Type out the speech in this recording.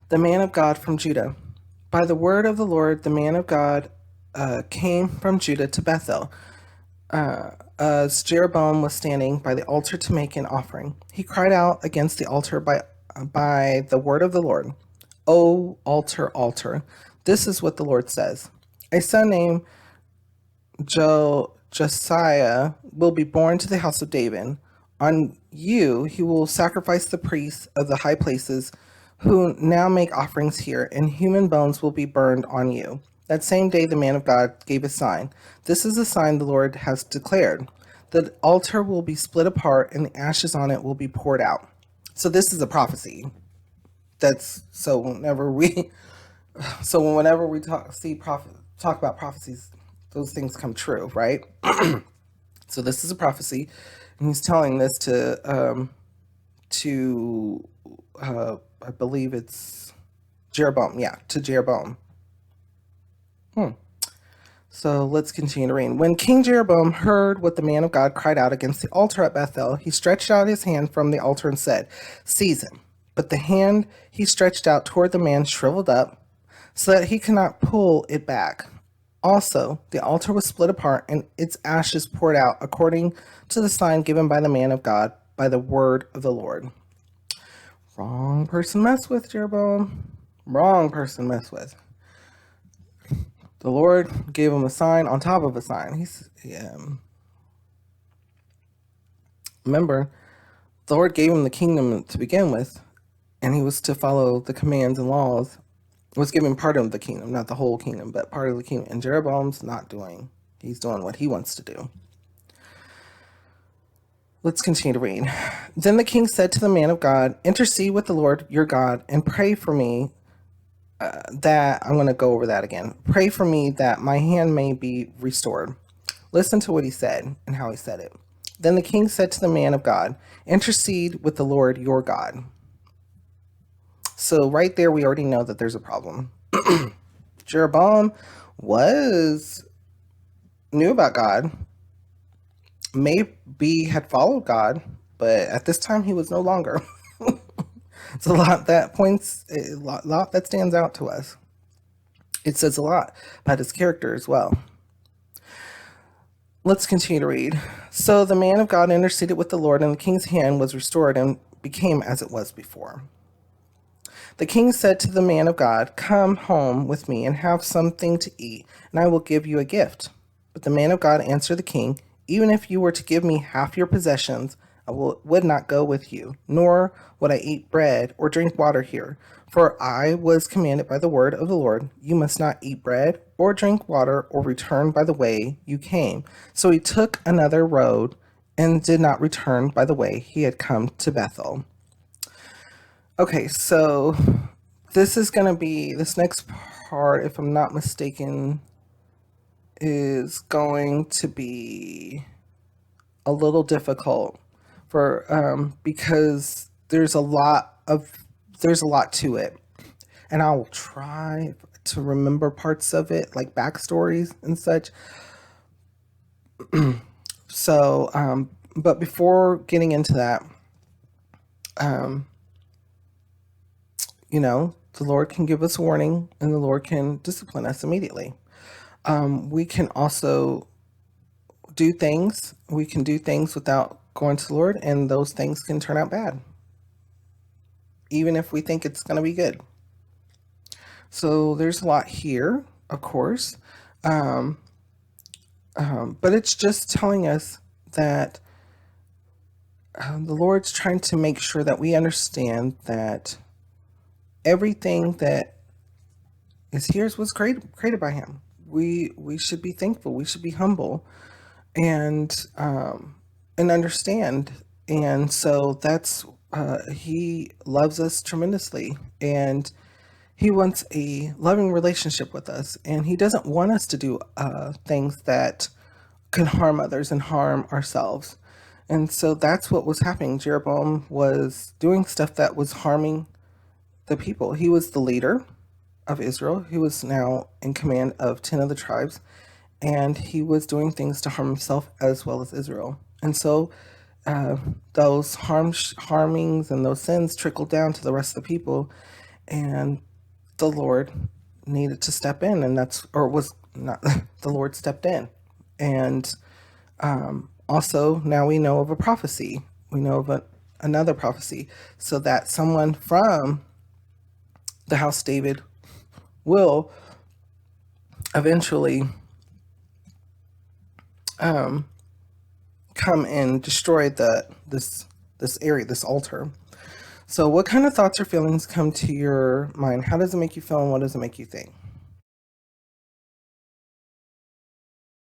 The man of God from Judah. By the word of the Lord, the man of God came from Judah to Bethel. As Jeroboam was standing by the altar to make an offering, he cried out against the altar by the word of the Lord. O altar, altar, this is what the Lord says. A son named Josiah will be born to the house of David. On you he will sacrifice the priests of the high places who now make offerings here, and human bones will be burned on you. That same day the man of God gave a sign. This is the sign the Lord has declared. The altar will be split apart, and the ashes on it will be poured out. So this is a prophecy. That's so whenever we talk about prophecies, those things come true, right? So this is a prophecy, and he's telling this to I believe it's Jeroboam. Yeah, to Jeroboam. So let's continue to read. When King Jeroboam heard what the man of God cried out against the altar at Bethel, he stretched out his hand from the altar and said, "Seize him." But the hand he stretched out toward the man shriveled up, so that he could not pull it back. Also, the altar was split apart and its ashes poured out according to the sign given by the man of God by the word of the Lord. Wrong person mess with, Jeroboam. Wrong person mess with. The Lord gave him a sign on top of a sign. Remember, the Lord gave him the kingdom to begin with, and he was to follow the commands and laws. Was given part of the kingdom, not the whole kingdom, but part of the kingdom. And Jeroboam's not doing. He's doing what he wants to do. Let's continue to read. Then the king said to the man of God, "Intercede with the Lord your God and pray for me that," I'm going to go over that again. "Pray for me that my hand may be restored." Listen to what he said and how he said it. Then the king said to the man of God, "Intercede with the Lord your God." So right there, we already know that there's a problem. Jeroboam knew about God, maybe had followed God, but at this time he was no longer. It's a lot that stands out to us. It says a lot about his character as well. Let's continue to read. So the man of God interceded with the Lord, and the king's hand was restored and became as it was before. The king said to the man of God, "Come home with me and have something to eat, and I will give you a gift." But the man of God answered the king, "Even if you were to give me half your possessions, I would not go with you, nor would I eat bread or drink water here. For I was commanded by the word of the Lord, you must not eat bread or drink water or return by the way you came." So he took another road and did not return by the way he had come to Bethel. Okay, so this next part, if I'm not mistaken, is going to be a little difficult because there's a lot to it, and I'll try to remember parts of it, like backstories and such. So, but before getting into that, the Lord can give us warning, and the Lord can discipline us immediately. We can also do things. We can do things without going to the Lord, and those things can turn out bad, even if we think it's going to be good. So there's a lot here, of course, but it's just telling us that the Lord's trying to make sure that we understand that everything that is here was created by Him. We should be thankful. We should be humble, and understand. And so that's He loves us tremendously, and He wants a loving relationship with us, and He doesn't want us to do things that can harm others and harm ourselves. And so that's what was happening. Jeroboam was doing stuff that was harming the people. He was the leader of Israel. He was now in command of 10 of the tribes, and he was doing things to harm himself as well as Israel. And so those harmings and those sins trickled down to the rest of the people, and the Lord needed to step in, and was not, the Lord stepped in. And also, now we know of a prophecy. We know of another prophecy, so that someone from the house David will eventually come and destroy this area, this altar. So what kind of thoughts or feelings come to your mind? How does it make you feel, and what does it make you think?